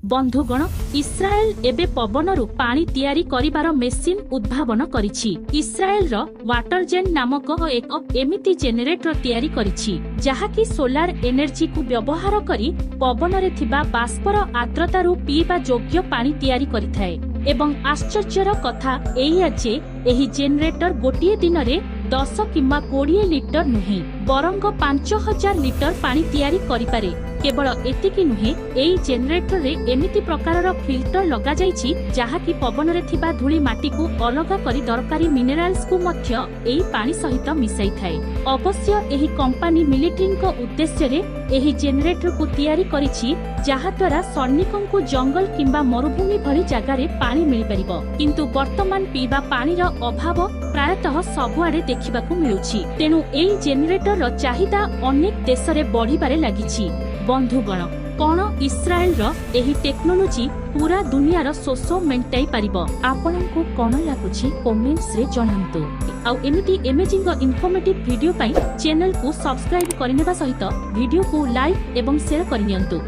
बंधुगण इस्राएल एबे पवनरु पानी तैयारी करिबार मेसिन उद्भावन करिछि। इस्राएल रो वाटरजेन नामक एक एमिति जेनेरेटर तैयारी करिछि जहाकी सोलार एनर्जी को व्यवहार करी पवन रे थिबा बाष्पर आर्द्रतारु पीबा योग्य पानी तैयारी करिथाए। एवं आश्चर्यर कथा एइया जे एही जेनेरेटर गोटिए दिन रे 10 किंबा 20 लिटर नुहे बरंग 5000 लिटर पानी तैयारी करिपारे। केवल एतिकी नुहे एई जेनेरेटर रे एमिति प्रकारर फिल्टर लगा जाइछि जहाकी पवन रे थिबा धूली माटी को अलगा करी दरकारी मिनरल्स को मध्य एई पानी सहित मिसाई थाए। अवश्य एही कंपनी मिलिट्री को उद्देश्य रे एही जेनेरेटर को तैयारी करिछि जहा द्वारा सैनिकों को जंगल किंबा मरुभूमि भली जगह रे पानी मिल परिबो। किंतु वर्तमान पीबा पानी रो अभाव प्रायतः सबुआडे देखिबाकू मिलुछि। तेनु एई जेनेरेटर रो चाहिदा अनेक देश रे बढ़िबारे लागिछि। बंधुगण कौन इस्राएल रो एही टेक्नोलोजी पूरा दुनियार शोष मेंटाई पारिबो? आपनकू कौन लागुछि कमेंट्स रे जणांतु। आउ एमिति अमेजिंग इन्फॉर्मेटिव वीडियो पाई चैनल को सब्सक्राइब करनेबा सहित वीडियो को लाइक एवं शेयर करनियंतु।